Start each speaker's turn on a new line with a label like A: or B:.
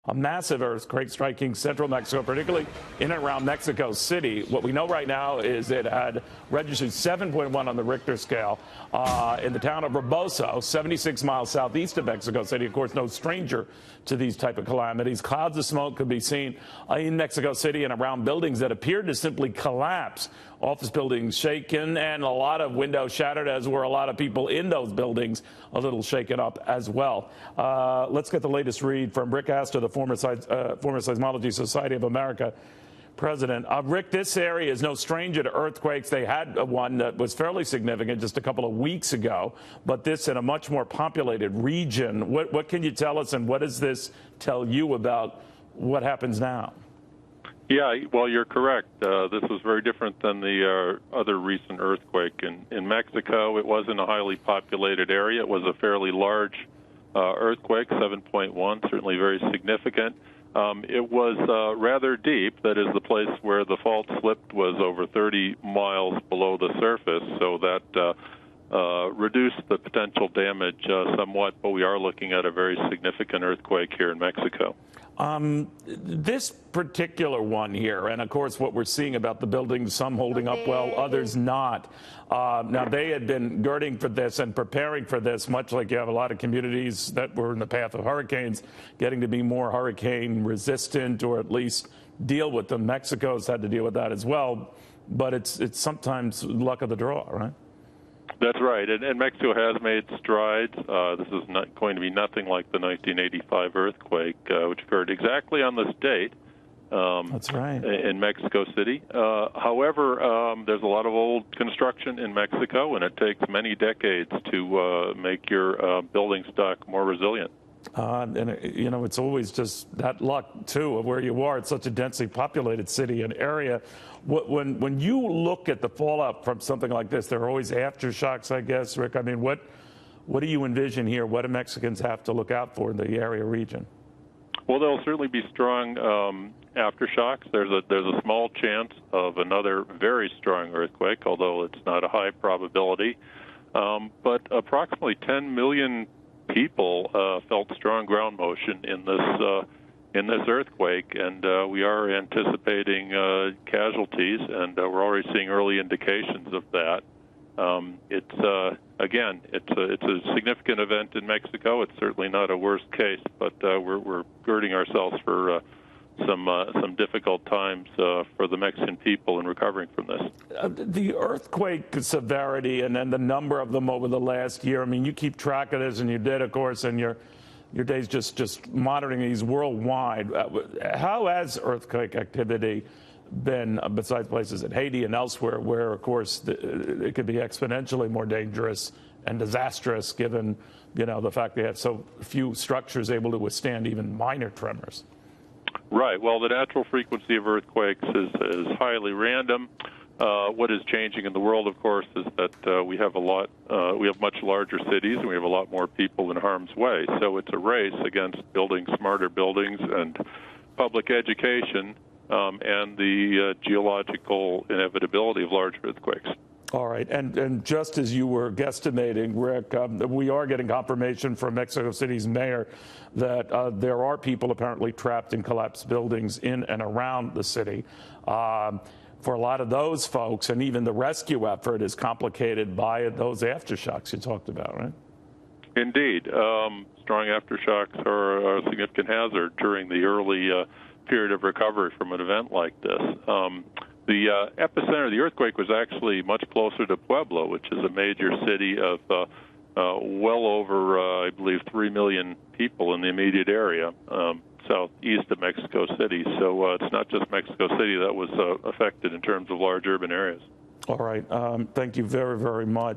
A: A massive earthquake striking central Mexico, particularly in and around Mexico City. What we know right now is it had registered 7.1 on the Richter scale in the town of Rebozo, 76 miles southeast of Mexico City. Of course, no stranger to these type of calamities. Clouds of smoke could be seen in Mexico City and around buildings that appeared to simply collapse. Office buildings shaken and a lot of windows shattered, as were a lot of people in those buildings a little shaken up as well. Let's get the latest read from Rick Aster, the former Seismologist Society of America president. Rick, this area is no stranger to earthquakes. They had one that was fairly significant just a couple of weeks ago, but this in a much more populated region. What can you tell us, and what does this tell you about what happens now?
B: Yeah, well, you're correct. This was very different than the other recent earthquake. In Mexico, it wasn't a highly populated area. It was a fairly large earthquake, 7.1, certainly very significant. It was rather deep. That is, the place where the fault slipped was over 30 miles below the surface, so that reduced the potential damage somewhat, but we are looking at a very significant earthquake here in Mexico.
A: This particular one here, and of course what we're seeing about the buildings, some holding up well, others not. Now, they had been girding for this and preparing for this, much like you have a lot of communities that were in the path of hurricanes, getting to be more hurricane resistant, or at least deal with them. Mexico's had to deal with that as well, but it's sometimes luck of the draw, right?
B: That's right, and Mexico has made strides. This is not going to be nothing like the 1985 earthquake, which occurred exactly on this date.
A: That's right.
B: In Mexico City. However, there's a lot of old construction in Mexico, and it takes many decades to make your building stock more resilient.
A: And, you know, it's always just that luck, too, of where you are. It's such a densely populated city and area. When you look at the fallout from something like this, there are always aftershocks, I guess, Rick. I mean, what do you envision here? What do Mexicans have to look out for in the area region?
B: Well, there'll certainly be strong aftershocks. There's a small chance of another very strong earthquake, although it's not a high probability. But approximately 10 million people felt strong ground motion in this earthquake, and we are anticipating casualties, and we're already seeing early indications of that. It's a significant event in Mexico. It's certainly not a worst case, but we're girding ourselves for some difficult times for the Mexican people in recovering from this.
A: The earthquake severity and then the number of them over the last year, I mean, you keep track of this, and you did, of course, and your days just monitoring these worldwide. How has earthquake activity been, besides places in Haiti and elsewhere, where, of course, it could be exponentially more dangerous and disastrous, given, you know, the fact they have so few structures able to withstand even minor tremors?
B: Right. Well, the natural frequency of earthquakes is highly random. What is changing in the world, of course, is that we have much larger cities, and we have a lot more people in harm's way. So it's a race against building smarter buildings and public education and the geological inevitability of large earthquakes.
A: All right. And just as you were guesstimating, Rick, we are getting confirmation from Mexico City's mayor that there are people apparently trapped in collapsed buildings in and around the city. For a lot of those folks, and even the rescue effort is complicated by those aftershocks you talked about, right? Indeed.
B: Strong aftershocks are a significant hazard during the early period of recovery from an event like this. The epicenter of the earthquake was actually much closer to Puebla, which is a major city of well over, I believe, 3 million people in the immediate area, southeast of Mexico City. So it's not just Mexico City that was affected in terms of large urban areas.
A: All right. Thank you very, very much.